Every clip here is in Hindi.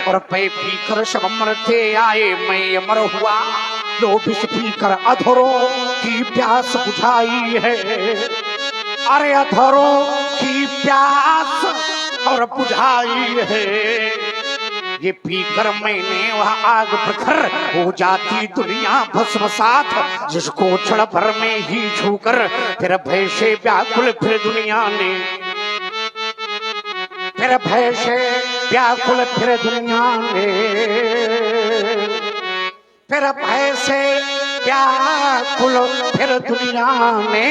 और पै पीकर सब अमर थे आए, मैं अमर हुआ। लो विष पीकर अधरों की प्यास बुझाई है। अरे अधरों की प्यास और बुझाई है। ये पीकर मैंने वह आग प्रखर हो जाती दुनिया भस्मसात, जिसको क्षण भर में ही छूकर फिर भय से व्याकुल फिर दुनिया ने, फिर भय से व्याकुल फिर दुनिया ने, फिर भय से व्याकुल फिर दुनिया ने।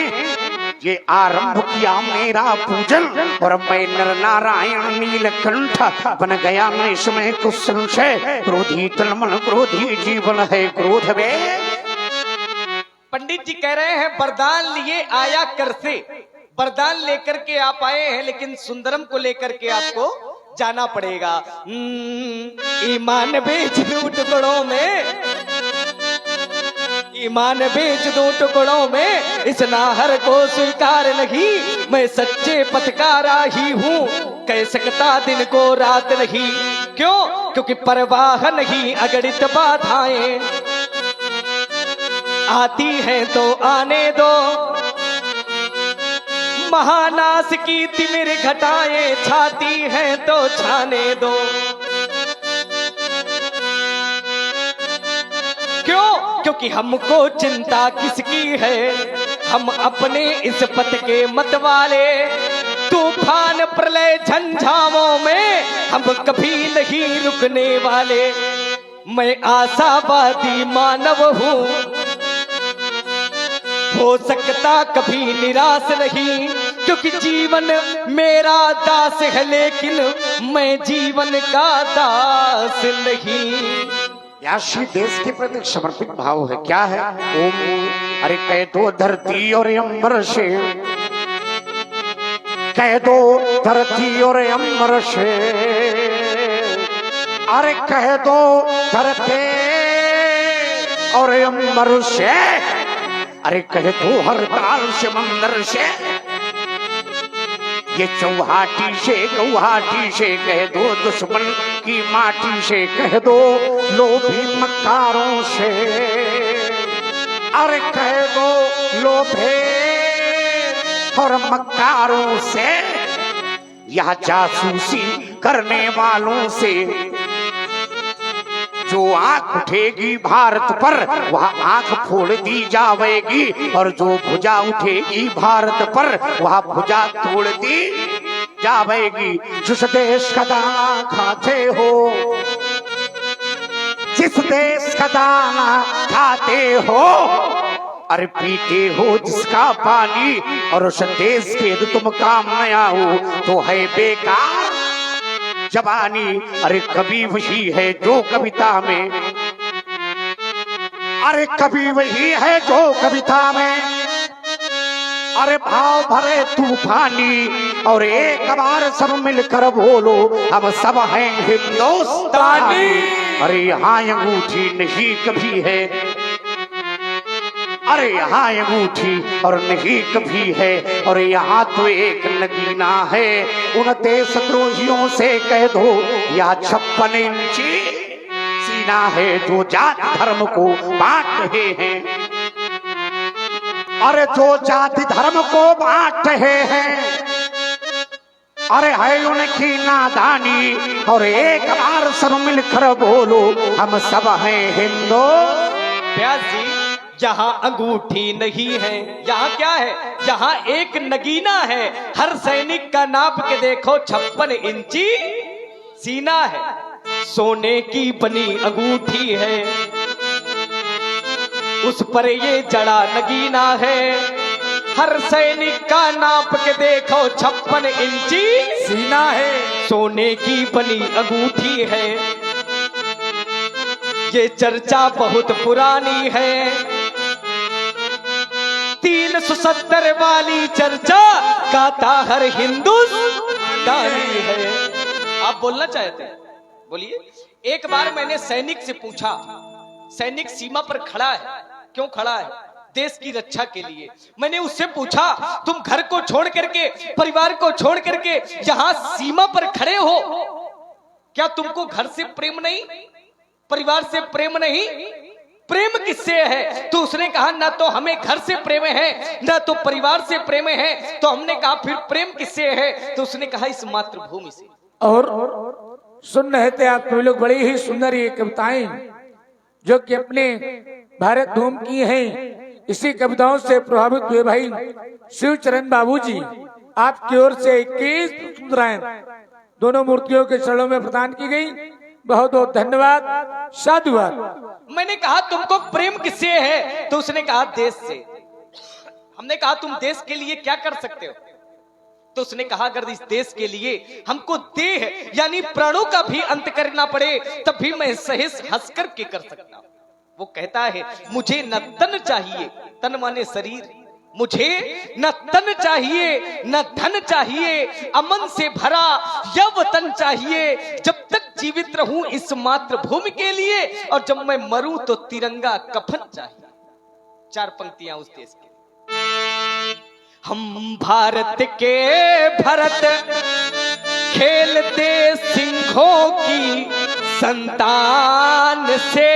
ये आरंभ किया मेरा पूजन और मैं नर नारायण नीलकंठ बन गया न इसमें कुछ संशय। क्रोधी तलमन क्रोधी जीवन है क्रोध में। पंडित जी कह रहे हैं वरदान लिए आया कर से, वरदान लेकर के आप आए हैं, लेकिन सुंदरम को लेकर के आपको जाना पड़ेगा। ईमान बेच दो टुकड़ों में, ईमान बेच दो टुकड़ों में, इस नाहर को स्वीकार नहीं। मैं सच्चे पथ का राही हूँ, कह सकता दिन को रात नहीं। क्यों? क्योंकि परवाह नहीं अगणित बाधाएं, आती हैं तो आने दो। महानाश की तिमिर घटाएं छाती हैं तो छाने दो। क्यों? क्योंकि हमको चिंता किसकी है, हम अपने इस पथ के मत वाले। तूफान प्रलय झंझावों में हम कभी नहीं रुकने वाले। मैं आशावादी मानव हूँ, हो सकता कभी निराश नहीं। क्योंकि जीवन मेरा दास है, लेकिन मैं जीवन का दास नहीं। याशी देश के प्रति समर्पित भाव है। क्या है? ओम। अरे कह दो धरती और अंबर से, कह दो धरती और अंबर से, अरे कह दो धरती और अंबर से, अरे कह दो हर ताल से मंदिर से, ये चौहाटी से गौहाटी से, कह दो दुश्मन की माटी से, कह दो लोभी मक्कारों से, अरे कह दो लोभे और मक्कारों से, यह जासूसी करने वालों से। जो आंख उठेगी भारत पर वह आंख फोड़ दी जाएगी, और जो भुजा उठेगी भारत पर वह भुजा तोड़ दी जाएगी। जिस देश का दाना खाते हो, जिस देश का दाना खाते हो, अरे पीते हो जिसका पानी, और उस देश के यदि तुम काम न आओ तो है बेकार जवानी। अरे कवि वही है जो कविता में, अरे कवि वही है जो कविता में, अरे भाव भरे तूफानी, और एक बार सब मिलकर बोलो हम सब हैं हिंदुस्तानी। अरे यहाँ अंगूठी नहीं कभी है, अरे यहाँ अंगूठी और नहीं कभी है, और यहाँ तो एक नगीना है। उन देशद्रोहियों से कह दो यह 56 इंची सीना है जो जाति धर्म को बांट रहे हैं, अरे जो जाति धर्म को बांट रहे हैं, अरे है उनकी नादानी। और एक बार सब मिलकर बोलो हम सब हैं हिंदू। व्यास जी, जहाँ अंगूठी नहीं है यहाँ क्या है? जहाँ एक नगीना है। हर सैनिक का नाप के देखो 56 इंची सीना है, सोने की बनी अंगूठी है, उस पर ये जड़ा नगीना है। हर सैनिक का नाप के देखो 56 इंची सीना है, सोने की बनी अंगूठी है। ये चर्चा बहुत पुरानी है, 370 वाली चर्चा गाता हर हिंदुस्तानी है। आप बोलना चाहते हैं? बोलिए। एक बार मैंने सैनिक से पूछा, सैनिक सीमा पर खड़ा है, क्यों खड़ा है? देश की रक्षा के लिए। मैंने उससे पूछा तुम घर को छोड़ करके, परिवार को छोड़ करके यहाँ सीमा पर खड़े हो, क्या तुमको घर से प्रेम नहीं, परिवार से प्रेम नहीं? प्रेम किससे है? तो उसने कहा ना तो हमें घर से प्रेम है, ना तो परिवार से प्रेम है। तो हमने कहा फिर प्रेम किससे है? तो उसने कहा इस मातृभूमि से। और सुन रहे थे आप सभी लोग बड़ी ही सुंदर ये कविताएं जो कि अपने भारत धूम की हैं। इसी कविताओं से प्रभावित हुए भाई शिवचरण बाबूजी आपकी ओर से 21 मुद्राएं दोनों मूर्तियों के चरणों में प्रदान की गई। बहुत बहुत धन्यवाद, साधुवाद। मैंने कहा तुमको प्रेम किससे है? तो उसने कहा देश से। हमने कहा तुम देश के लिए क्या कर सकते हो? तो उसने कहा अगर इस देश के लिए हमको देह यानी प्राणों का भी अंत करना पड़े तब भी मैं सहेस हंस करके कर सकता हूं। वो कहता है मुझे न तन चाहिए, तन माने शरीर, मुझे न तन चाहिए न धन चाहिए, अमन से भरा यह वतन चाहिए, जब तक जीवित रहूं इस मातृभूमि के लिए, और जब मैं मरूं तो तिरंगा कफन चाहिए। 4 पंक्तियां उस देश के। हम भारत के भरत खेलते सिंहों की संतान से,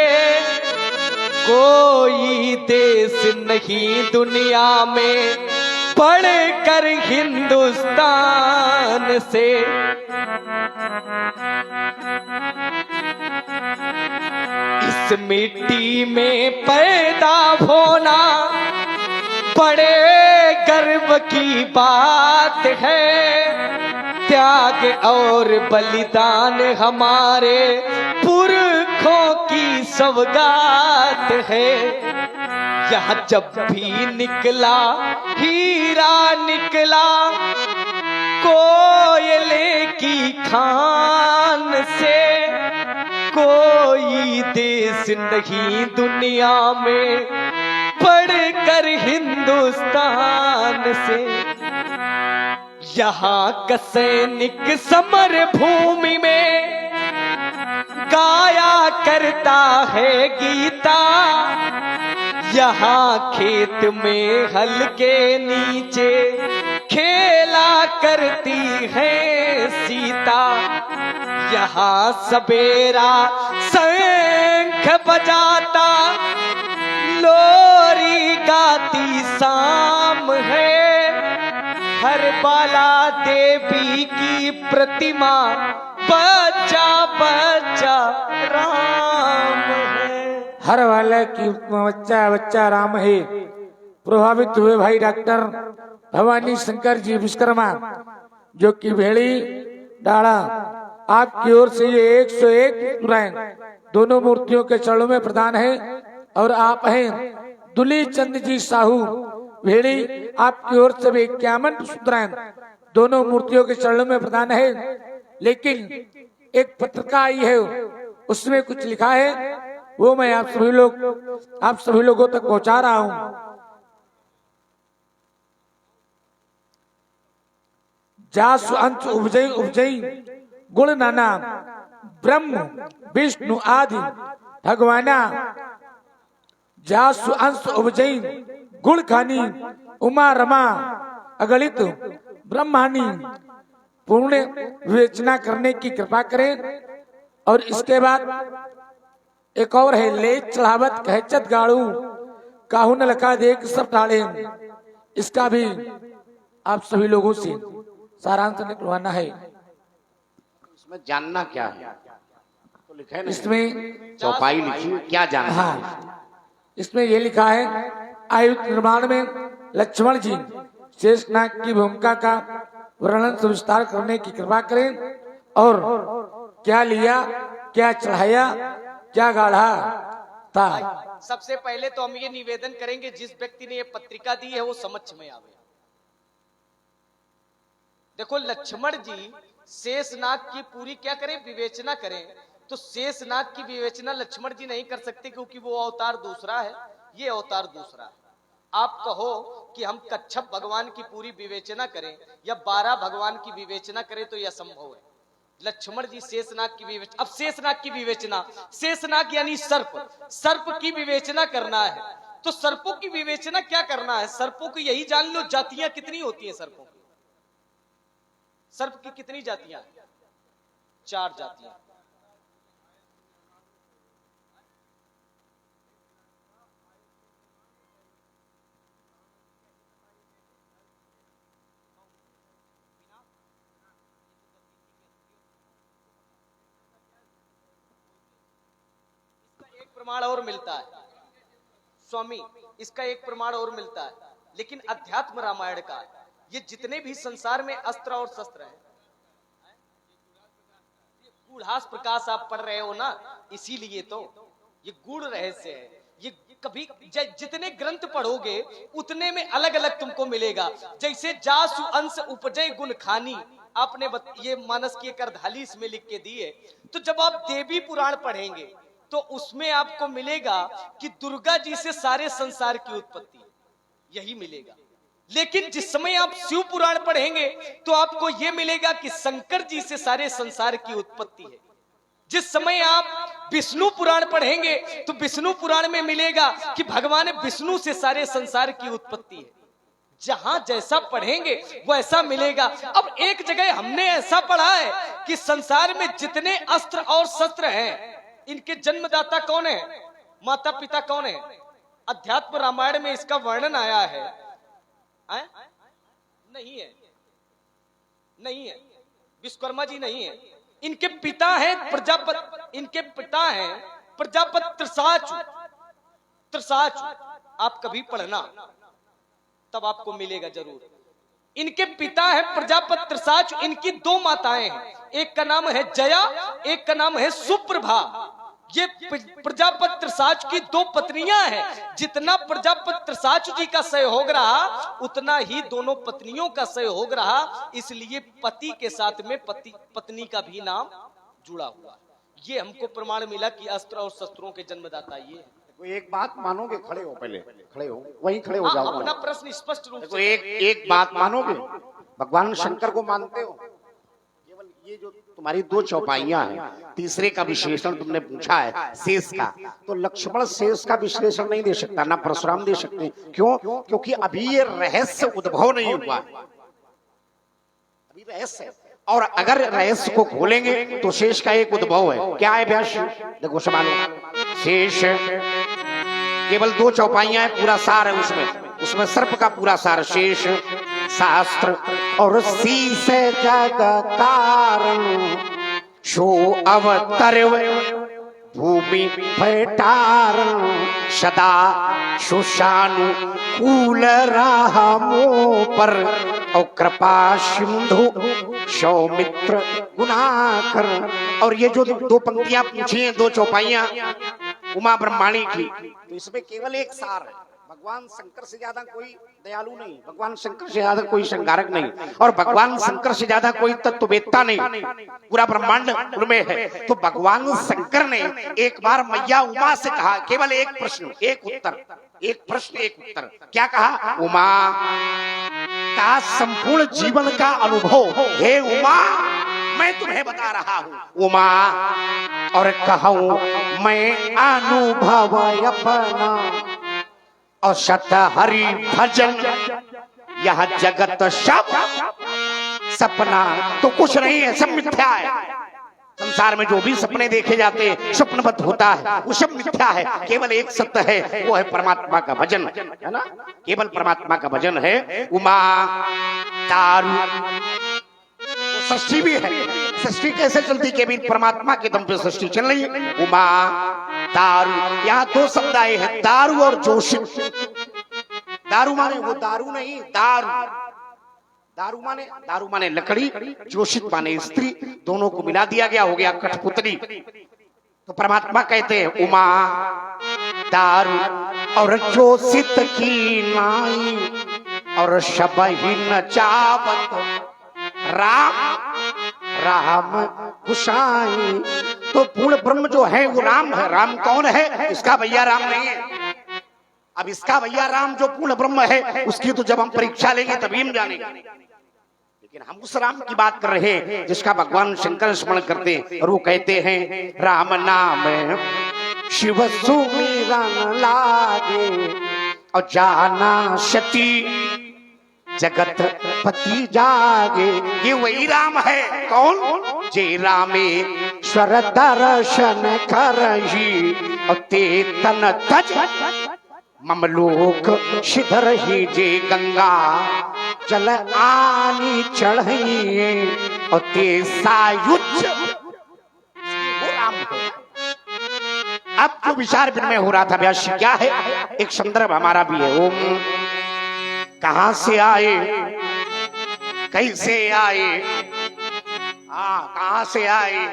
कोई देश नहीं दुनिया में बढ़कर हिंदुस्तान से। इस मिट्टी में पैदा होना बड़े गर्व की बात है, त्याग और बलिदान हमारे पुरखों की सौगात है। यहाँ जब भी निकला हीरा निकला कोयले की खान से, कोई देश नहीं दुनिया में बढ़कर हिंदुस्तान से। यहाँ का सैनिक समर भूमि में गाया करता है गीता, यहाँ खेत में हल के नीचे खेला करती है सीता। यहाँ सवेरा शंख बजाता लोरी गाती शाम है, हर बाला देवी की प्रतिमा बच्चा बच्चा राम है। हर वाले की बच्चा बच्चा राम है। प्रभावित हुए भाई डॉक्टर भवानी शंकर जी विश्वकर्मा जो कि भेड़ी डाड़ा आपकी ओर से ये 101 मुद्राएं दोनों मूर्तियों के चरणों में प्रदान है। और आप हैं दुली चंद जी साहू भेड़ी, आपकी ओर से 51 मुद्राएं दोनों मूर्तियों के चरणों में प्रदान है। लेकिन एक पत्रिका आई है उसमें कुछ लिखा है, वो मैं आप सभी लोगों तक पहुंचा रहा हूं। जासु अंश उपजई उपजई गुण नाना, ब्रह्म विष्णु आदि भगवाना, जासु अंश उपजई गुण खानी, उमा रमा अगणित ब्रह्मानी, पूर्ण विवेचना करने की कृपा करें। और इसके बाद एक और है, ले चढ़ावत कहचत गाड़ू काहू न लका देख सब टाले। इसका भी आप सभी लोगों से सारांश निकलवाना है। इसमें जानना क्या है तो लिखा है ना, इसमें चौपाई लिखी, क्या जानना है? हाँ, इसमें ये लिखा है आयुध निर्माण में लक्ष्मण जी शेषनाग की भूमिका का वर्णन विस्तार करने की कृपा करें। और क्या लिया, क्या चढ़ाया, क्या गाढ़ा था। सबसे पहले तो हम ये निवेदन करेंगे जिस व्यक्ति ने ये पत्रिका दी है वो समक्ष में आवे। देखो लक्ष्मण जी शेषनाग की पूरी क्या करें, विवेचना करें, तो शेषनाग की विवेचना लक्ष्मण जी नहीं कर सकते क्योंकि वो अवतार दूसरा है, ये अवतार दूसरा है। आप कहो कि हम कच्छप भगवान की पूरी विवेचना करें या 12 भगवान की विवेचना करें तो यह संभव है। लक्ष्मण जी शेषनाग की विवेचना, अब शेषनाग की विवेचना, शेषनाग यानी सर्प, सर्प की विवेचना करना है तो सर्पों की विवेचना क्या करना है, सर्पों की यही जान लो जातियां कितनी होती हैं सर्पों की। सर्प की कितनी जातियां? 4 जातियां। प्रमाण और मिलता है स्वामी, इसका एक प्रमाण और मिलता है, लेकिन अध्यात्म रामायण का ये जितने भी संसार में अस्त्र और शस्त्र हैं, गूढ़ास प्रकाश आप पढ़ रहे हो ना, इसीलिए तो ये गूढ़ रहस्य है। ये कभी जितने ग्रंथ पढ़ोगे उतने में अलग अलग तुमको मिलेगा। जैसे जासु अंश उपजय गुण खानी, आपने ये मानस की करधाली इसमें लिख के दिए। तो जब आप देवी पुराण पढ़ेंगे तो उसमें आपको मिलेगा कि दुर्गा जी से सारे संसार की उत्पत्ति, यही मिलेगा। लेकिन जिस समय आप शिव पुराण पढ़ेंगे तो आपको यह मिलेगा कि शंकर जी से सारे संसार की उत्पत्ति है। जिस समय आप विष्णु पुराण पढ़ेंगे तो विष्णु पुराण में मिलेगा कि भगवान विष्णु से सारे संसार की उत्पत्ति है। जहां जैसा पढ़ेंगे वैसा मिलेगा। अब एक जगह हमने ऐसा पढ़ा है कि संसार में जितने अस्त्र और शस्त्र हैं, इनके जन्मदाता कौन है, माता पिता कौन है? अध्यात्म रामायण में इसका वर्णन आया है। नहीं है, नहीं है, विश्वकर्मा जी नहीं है। इनके पिता हैं प्रजापति, इनके पिता हैं प्रजापति त्रिसाचु। त्रिसाचु आप कभी पढ़ना, तब आपको मिलेगा जरूर। इनके पिता है प्रजापति त्रिसाचु। इनकी दो माताएं हैं, एक का नाम है जया, एक का नाम है सुप्रभा। ये प्रजापति त्रिसाचु की दो पत्नियां हैं। जितना प्रजापति त्रिसाचु जी का सहयोग रहा उतना ही दोनों पत्नियों का सहयोग रहा, इसलिए पति के साथ में पत्नी का भी नाम जुड़ा हुआ। ये हमको प्रमाण मिला कि अस्त्र और शस्त्रों के जन्मदाता ये है। एक बात मानोगे, खड़े हो, पहले खड़े हो, वहीं खड़े हो जाओ। अपना प्रश्न स्पष्ट रूप से एक बात मानोगे, भगवान शंकर को मानते हो? केवल ये जो तुम्हारी दो चौपाइयां हैं, तीसरे का विश्लेषण तुमने पूछा है शेष का, तो लक्ष्मण शेष का विश्लेषण नहीं दे सकता, ना परशुराम दे सकते। क्यों? क्योंकि अभी ये रहस्य उद्भव नहीं हुआ, अभी रहस्य है। और अगर रहस्य को खोलेंगे तो शेष का एक उद्भव है। क्या है व्यास? देखो सवाल, शेष केवल दो चौपाइयां हैं, पूरा सार है उसमें सर्प का पूरा सार। शेष शास्त्र और शीश जग तारण, शो अवतरव भूमि भटारण, सदा सुशानु कूल रामो पर, और कृपा सिंधु सौमित्र गुणाकर। और ये जो दो पंक्तियां पूछी हैं, दो चौपाइयां उमा ब्रह्माणी की, तो इसमें केवल एक सार है। भगवान शंकर से ज्यादा कोई दयालु नहीं, भगवान शंकर से ज्यादा कोई संहारक नहीं, और भगवान शंकर से ज्यादा कोई तत्ववेत्ता नहीं। पूरा ब्रह्मांड उनमें है। तो भगवान शंकर ने एक बार मैया उमा से कहा, केवल एक प्रश्न एक उत्तर, एक प्रश्न एक उत्तर। क्या कहा? उमा का संपूर्ण जीवन का अनुभव, हे उमा मैं तुम्हें बता रहा हूँ उमा, और कहूँ मैं अनुभव अपना, और सत हरि भजन यह जगत सब सपना तो कुछ नहीं है, सब मिथ्या है। संसार में जो भी सपने देखे जाते हैं स्वप्नवत होता है, वो सब मिथ्या है। केवल एक सत्य है, वो है परमात्मा का भजन, है ना? केवल परमात्मा का भजन है। उमा दारू षष्ठी भी है। षष्ठी कैसे चलती? केवल परमात्मा के दम पे षष्ठी चल रही है। उमा दारू, यहाँ दो शब्द आए हैं, दारू और जोशित। दारू माने वो दारू नहीं, दारू, दारू माने लकड़ी, जोशित माने स्त्री, दोनों को मिला दिया गया, हो गया कठपुतली। तो परमात्मा कहते हैं उमा दारू और जोशित की नाई, और शबही नचावत राम राम गुसाई। तो पूर्ण ब्रह्म जो है वो राम है। राम कौन है? इसका भैया राम नहीं है। अब इसका भैया राम जो पूर्ण ब्रह्म है, उसकी तो जब हम परीक्षा लेंगे तभी हम जानेंगे। लेकिन हम उस राम की बात कर रहे हैं जिसका भगवान शंकर स्मरण करते हैं, और वो कहते हैं राम नाम शिव सुमिरन लागे, और जाना सती जगत पति जागे। ये वही राम है। कौन? जे रामेश्वर दर्शन करही, और ते तन तज ममलोक सिधर ही, जे गंगा जल आनी चढ़िए, और ते सायुज। वो राम है। अब जो विचार विनिमय हो रहा था व्यास जी, क्या है, एक संदर्भ हमारा भी है। ओम कहां से आए, कैसे आए, कहां से आए,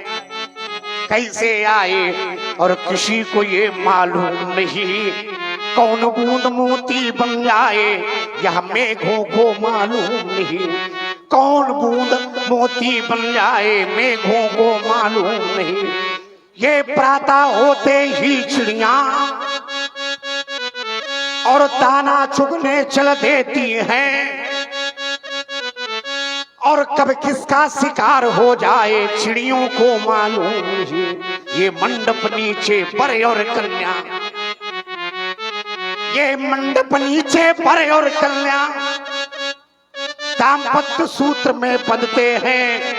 कैसे आए, और किसी को ये मालूम नहीं कौन बूंद मोती बन जाए, यह मेघों को मालूम नहीं कौन बूंद मोती बन जाए, मेघों को मालूम नहीं। ये प्रातः होते ही चिड़िया और दाना चुगने चल देती हैं, और कब किसका शिकार हो जाए चिड़ियों को मालूम नहीं। ये मंडप नीचे वर और कन्या, ये मंडप नीचे वर और कन्या दाम्पत्य सूत्र में बंधते हैं,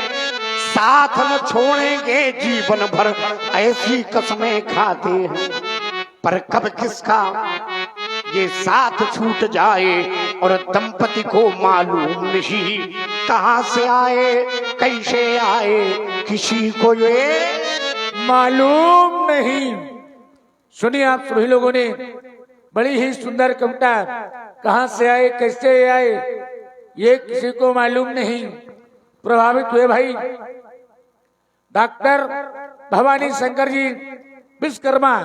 साथ न छोड़ेंगे जीवन भर ऐसी कसमें खाते हैं। पर कब किसका ये साथ छूट जाए और दंपति को मालूम नहीं कहां से आए, कैसे आए, किसी को ये मालूम नहीं। सुनिए आप सभी लोगों ने, बड़ी ही सुंदर कविता, कहां से आए कैसे आए ये किसी को मालूम नहीं। प्रभावित हुए भाई डॉक्टर भवानी शंकर जी विश्वकर्मा,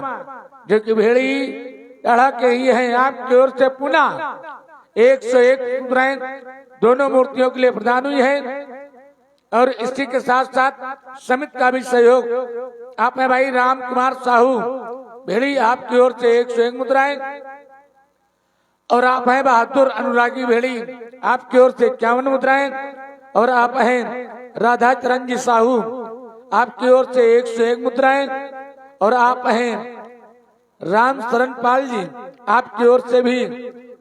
जो कि भेड़ी चढ़ा के ही हैं, आपकी ओर से पुनः 101 मुद्राएं दोनों मूर्तियों के लिए प्रदान हुई है। और इसी के साथ साथ समिति का भी सहयोग आप है भाई राम कुमार साहू भेड़ी, आपकी ओर से 101 मुद्राएं, और आप हैं बहादुर अनुरागी भेड़ी, आपकी ओर से 51 मुद्राएं, और आप हैं राधा चरण जी साहू, आपकी ओर से 101 मुद्राएं, और आप हैं राम शरण पाल जी, आपकी ओर से भी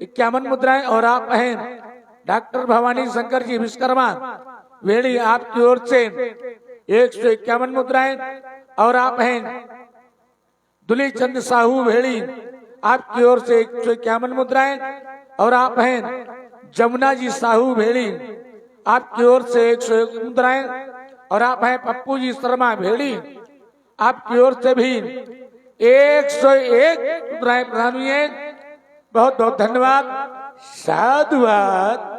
51 मुद्राएं, और आप हैं डॉक्टर भवानी शंकर जी विश्वकर्मा वेड़ी, आपकी ओर से 151 मुद्राएं, और आप हैं दुली चंद साहू भेड़ी, आपकी ओर से 151 मुद्राएं, और आप हैं जमुना जी साहू भेड़ी, आपकी ओर से 101 मुद्राएं, और आप हैं पप्पू जी शर्मा भेड़ी, आपकी ओर से भी 101 मुद्राएं प्रदान हुई है। बहुत बहुत धन्यवाद, साधुवाद।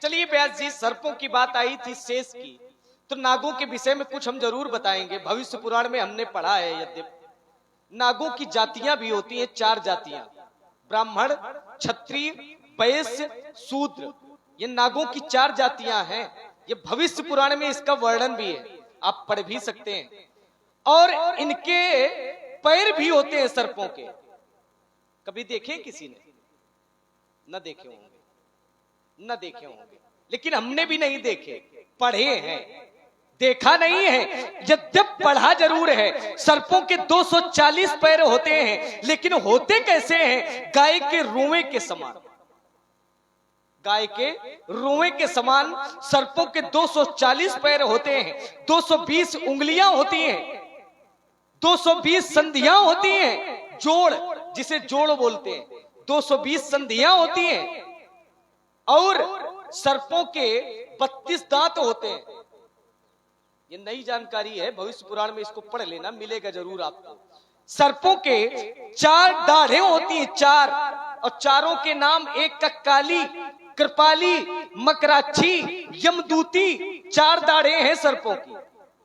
चलिए व्यास जी, सर्पों की बात आई थी शेष की, तो नागों के विषय में कुछ हम जरूर बताएंगे। भविष्य पुराण में हमने पढ़ा है, यद्यपि नागों की जातियां भी होती हैं, 4 जातियां, ब्राह्मण, क्षत्रिय, वैश्य, शूद्र, ये नागों की 4 जातियां हैं। ये भविष्य पुराण में इसका वर्णन भी है, आप पढ़ भी सकते हैं। और इनके पैर भी होते हैं सर्पों के, कभी देखे किसी ने? न देखे होंगे, न देखे होंगे, लेकिन हमने भी नहीं देखे, पढ़े हैं, देखा नहीं है। यद्यप पढ़ा जरूर है। सर्पों के 240 पैर होते हैं, लेकिन होते कैसे हैं? गाय के रोए के समान, गाय के रोए के समान सर्पों के 240 पैर होते हैं, 220 उंगलियां होती हैं, 220 संधियां होती हैं, जोड़ जिसे जोड़ बोलते हैं, 220 संधियां होती हैं, और सर्पों के 32 दांत होते हैं। ये नई जानकारी है, भविष्य पुराण में इसको पढ़ लेना, मिलेगा जरूर आपको। सर्पों के 4 दाढ़ें होती हैं, 4, और चारों के नाम, एक कक्काली, कृपाली, मकराक्षी, यमदूती, 4 दाढ़ें हैं सर्पों की।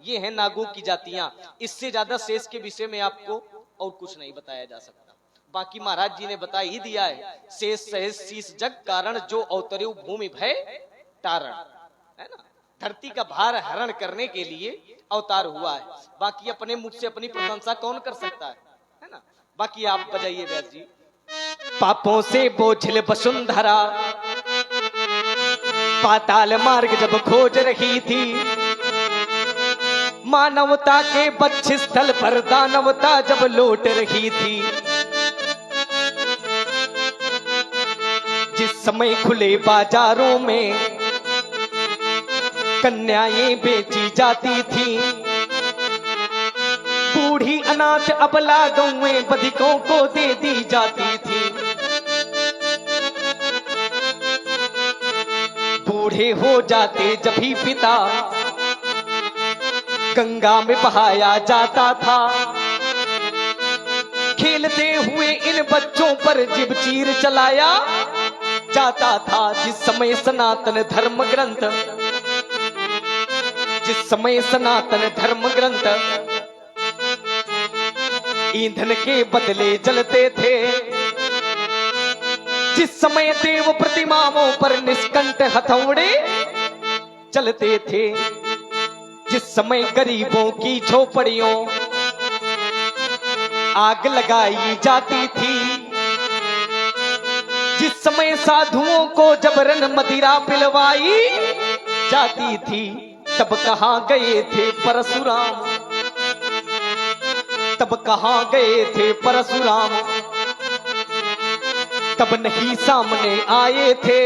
ये है नागों की जातियां। इससे ज्यादा शेष के विषय में आपको और कुछ नहीं बताया जा सकता। बाकी महाराज जी ने बता ही दिया है, शेष सहेज शीश जग कारण जो अवतर्यु भूमि भय तारण, है ना, धरती का भार हरण करने के लिए अवतार हुआ है। बाकी अपने मुख से अपनी प्रशंसा कौन कर सकता है ना। बाकी आप बजाइए व्यास जी। पापों से बोझिल वसुंधरा पाताल मार्ग जब खोज रही थी, मानवता के बच्चे स्थल पर दानवता जब लौट रही थी, जिस समय खुले बाजारों में कन्याएं बेची जाती थी, बूढ़ी अनाथ अबला गौएं बधिकों को दे दी जाती थी, बूढ़े हो जाते जब भी पिता गंगा में बहाया जाता था, खेलते हुए इन बच्चों पर जिब चीर चलाया जाता था। जिस समय सनातन धर्म ग्रंथ, जिस समय सनातन धर्म ग्रंथ ईंधन के बदले जलते थे, जिस समय देव प्रतिमाओं पर निष्कंठ हथौड़े चलते थे, जिस समय गरीबों की झोपड़ियों आग लगाई जाती थी, जिस समय साधुओं को जबरन मदिरा पिलवाई जाती थी, तब कहां गए थे परशुराम, तब कहां गए थे परशुराम, तब नहीं सामने आए थे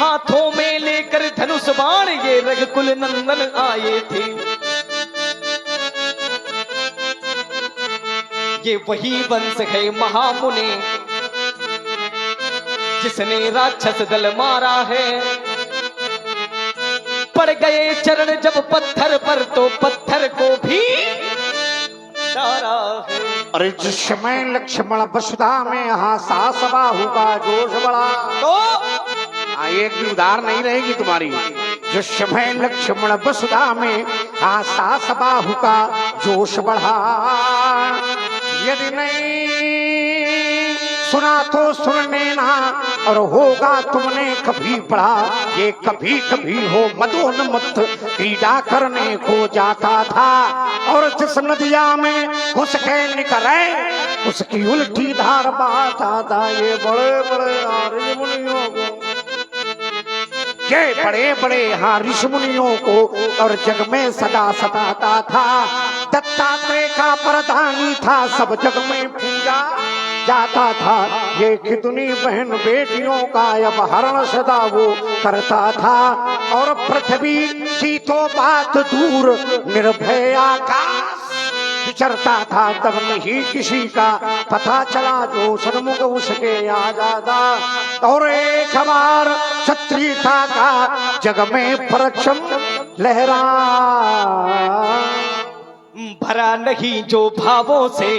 हाथों में लेकर धनुष बाण, ये रघुकुल नंदन आए थे। ये वही वंश है महामुनि जिसने राक्षस दल मारा है। पड़ गए चरण जब पत्थर पर तो पत्थर को भी डारा है। अरे जिस समय लक्ष्मण वसुधा में यहाँ सास बाहु का जोश बढ़ा, तो एक भी उधार नहीं रहेगी तुम्हारी। जिस समय लक्ष्मण वसुधा में यहाँ सास बाहु का जोश बढ़ा, यदि नहीं सुना तो सुन लेना, और होगा तुमने कभी पढ़ा, ये कभी कभी हो मदोन्मत्त क्रीड़ा करने को जाता था, और जिस नदिया में घुस के निकले उसकी उल्टी धार बहाता था। ये बड़े बड़े ऋषि मुनियों को, ये बड़े बड़े ऋषि मुनियों को और जग में सदा सताता था। दत्तात्रेय का प्रधानी था, सब जग में पूजा जाता था। ये कितनी बहन बेटियों का अपहरण सदा वो करता था, और पृथ्वी की तो बात दूर निर्भय आकाश विचरता था, तब नहीं किसी का पता चला जो सन्मुख उसके आ जाता। और एक बार क्षत्रियता का जग में परचम लहरा, भरा नहीं जो भावों से,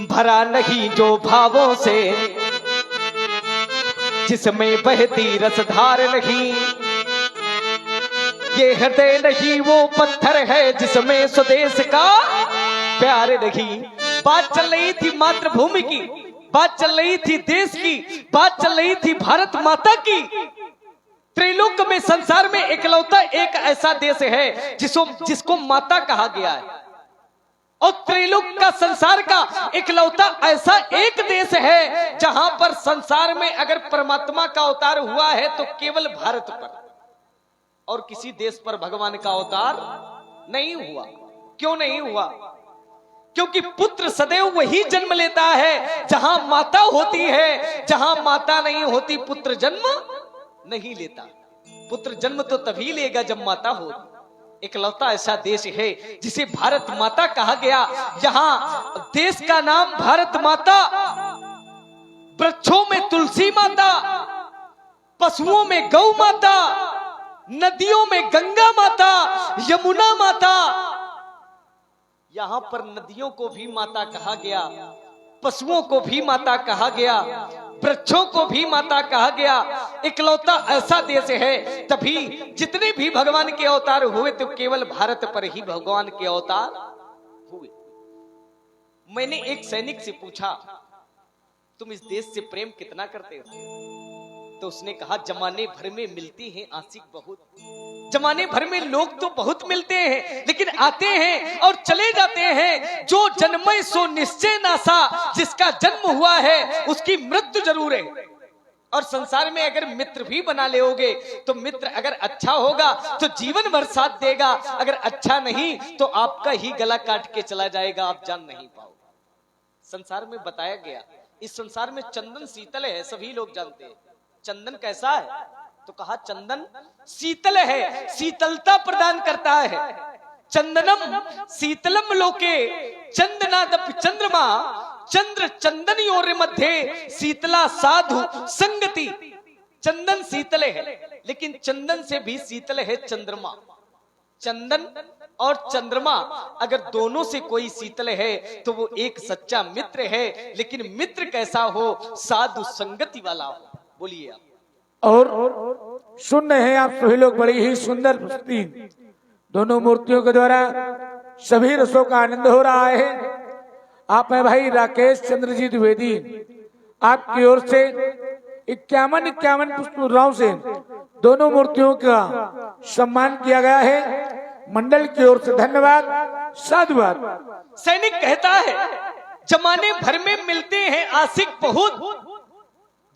भरा नहीं जो भावों से, जिसमें बहती रसधार नहीं, ये हृदय नहीं वो पत्थर है जिसमें स्वदेश का प्यार नहीं। बात चल रही थी मातृभूमि की, बात चल रही थी देश की, बात चल रही थी भारत माता की। त्रिलोक में, संसार में इकलौता एक ऐसा देश है जिसको माता कहा गया है, और त्रिलोक का, संसार का इकलौता ऐसा एक देश है जहां पर संसार में अगर परमात्मा का अवतार हुआ है तो केवल भारत पर, और किसी देश पर भगवान का अवतार नहीं हुआ। क्यों नहीं हुआ? क्योंकि पुत्र सदैव वही जन्म लेता है जहां माता होती है, जहां माता नहीं होती पुत्र जन्म नहीं लेता। पुत्र जन्म तो तभी लेगा जब माता हो। इकलौता ऐसा देश है जिसे भारत माता कहा गया। यहाँ देश का नाम भारत माता, वृक्षों में तुलसी माता, पशुओं में गौ माता, नदियों में गंगा माता, यमुना माता। यहाँ पर नदियों को भी माता कहा गया, पशुओं को भी माता कहा गया, वृक्षों को भी माता कहा गया। इकलौता ऐसा देश है, तभी जितने भी भगवान के अवतार हुए तो केवल भारत पर ही भगवान के अवतार हुए। मैंने एक सैनिक से पूछा, तुम इस देश से प्रेम कितना करते हो? तो उसने कहा, जमाने भर में मिलती हैं आशिक बहुत, जमाने भर में लोग तो बहुत मिलते हैं, लेकिन आते हैं और चले जाते हैं। जो जन्मे सो निश्चय नासा, जिसका जन्म हुआ है उसकी मृत्यु जरूर है। और संसार में अगर मित्र भी बना लेओगे तो मित्र अगर अच्छा होगा तो जीवन भर साथ देगा, अगर अच्छा नहीं तो आपका ही गला काट के चला जाएगा, आप जान नहीं पाओगे। संसार में बताया गया, इस संसार में चंदन शीतल है, सभी लोग जानते हैं। चंदन कैसा है? तो कहा चंदन शीतल है, शीतलता प्रदान करता है। चंदनम शीतलम लोके चंदनादपि चंद्रमा चंद्र चंदनयोर मध्य शीतला साधु संगति। चंदन शीतल है, लेकिन चंदन से भी शीतल है चंद्रमा। चंदन और चंद्रमा अगर दोनों से कोई शीतल है तो वो एक सच्चा मित्र है, लेकिन मित्र कैसा हो? साधु संगति वाला हो। बोलिए आप। और सुन रहे हैं आप सभी लोग बड़ी ही सुंदर प्रस्तुति दोनों मूर्तियों के द्वारा, सभी रसों का आनंद हो रहा है। आप हैं भाई राकेश चंद्र जी द्विवेदी, आपकी ओर से 51 पुष्प मुद्राओं से दोनों मूर्तियों का सम्मान किया गया है। मंडल की ओर से धन्यवाद, साधुवाद। सैनिक कहता है जमाने भर में मिलते हैं आशिक बहुत,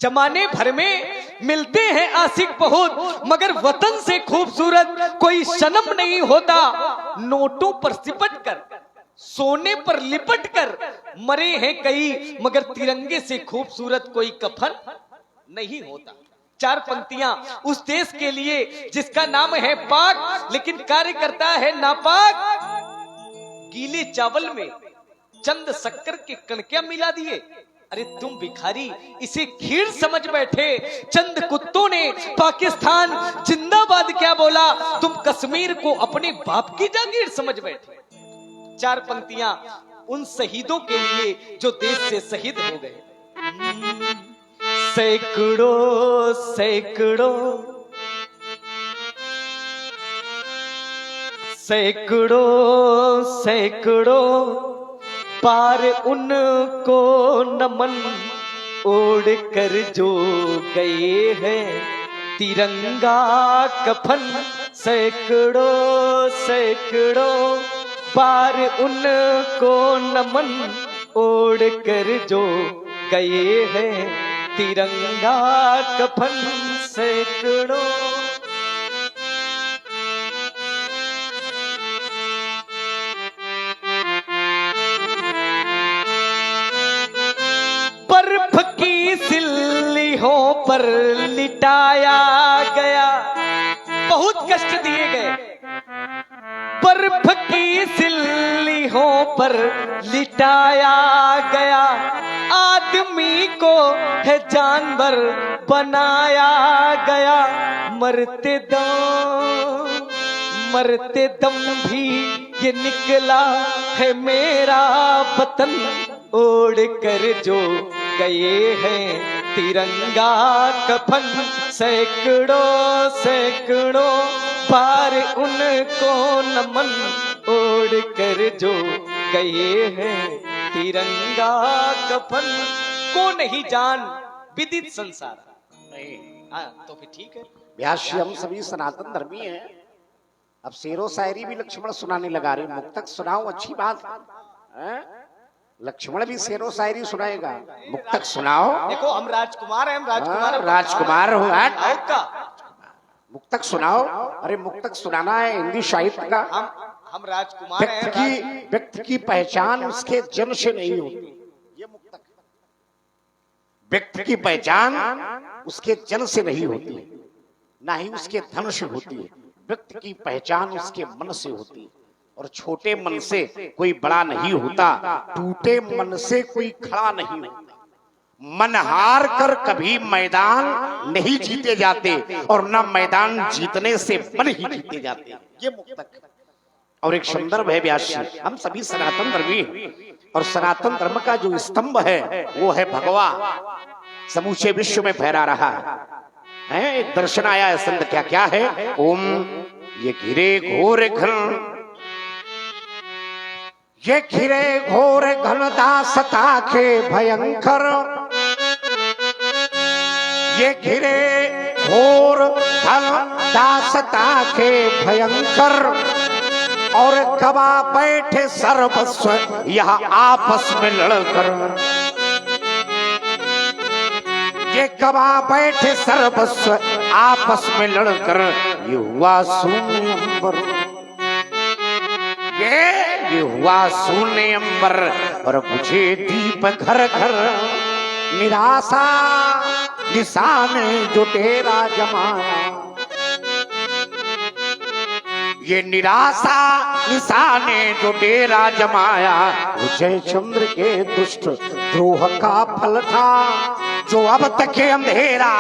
जमाने भर में मिलते हैं आशिक बहुत, मगर वतन से खूबसूरत कोई सनम नहीं होता। नोटों पर सिपट कर, सोने पर लिपट कर मरे हैं कई, मगर तिरंगे से खूबसूरत कोई कफन नहीं होता। 4 पंक्तियां उस देश के लिए जिसका नाम है पाक, लेकिन कार्य करता है नापाक। गीले चावल में चंद शक्कर के कणकियां मिला दिए। अरे तुम भिखारी इसे खीर समझ बैठे। चंद कुत्तों ने पाकिस्तान जिंदाबाद क्या बोला, तुम कश्मीर को अपने बाप की जागीर समझ बैठे। 4 पंक्तियां उन शहीदों के लिए जो देश से शहीद हो गए। सैकड़ों सैकड़ों सैकड़ों सैकड़ों पार उनको नमन, ओढ़ कर जो गए हैं तिरंगा कफन। सैकड़ों सैकड़ों पार उनको नमन, ओढ़ कर जो गए हैं तिरंगा कफन। सैकड़ों बर्फ की सिल्लियों पर लिटाया गया, बहुत कष्ट दिए गए। बर्फ की सिल्लियों पर लिटाया गया, आदमी को है जानवर बनाया गया। मरते दम भी ये निकला है मेरा वतन, ओढ़ कर जो गए हैं तिरंगा कफन। सैकड़ों सैकड़ों पार उनको नमन, ओढ़ कर जो गए हैं तिरंगा कफन। को नहीं जान विदित संसार। हाँ तो फिर ठीक है। व्यासी हम सभी सनातन धर्मी हैं। अब शेरो शायरी भी लक्ष्मण सुनाने लगा रहे। मुक्तक सुनाओ, अच्छी बात है। लक्ष्मण भी शेरो शायरी सुनाएगा, मुक्तक सुनाओ। देखो हम राजकुमार हैं, हम राजकुमार राजकुमार हो का मुक्तक सुनाओ। अरे मुक्तक सुनाना है हिंदी साहित्य का। हम राजकुमार हैं। व्यक्ति की पहचान उसके जन्म से नहीं होती। ये मुक्तक। व्यक्ति की पहचान उसके जन्म से नहीं होती, ना ही उसके धन से होती है। व्यक्ति की पहचान उसके मन से होती है। और छोटे मन से कोई बड़ा नहीं होता, टूटे मन से कोई खड़ा नहीं होता। मन हार कर कभी मैदान नहीं जीते जाते, और न मैदान जीतने से मन ही जीते जाते। ये मुक्तक। और एक संदर्भ है व्यास, हम सभी सनातन धर्मी हैं, और सनातन धर्म का जो स्तंभ है वो है भगवा, समूचे विश्व में फहरा रहा है। एक दर्शन आया है संत, क्या क्या है? ओम ये घिरे घोर घन, ये घिरे घोर घन दासता के भयंकर, ये घिरे घोर घन दासता के भयंकर, और गवा बैठे सर्वस्व यहाँ आपस में लड़कर। ये गवा बैठे सर्वस्व आपस में लड़कर, ये हुआ शून्य अंबर, ये हुआ शून्य अंबर, और बुझे दीप घर घर। निराशा निशाने जो तेरा जमाया, ये निराशा निशाने जो डेरा जमाया, जय चंद्र के दुष्ट द्रोह का फल था, जो अब तक अंधेरा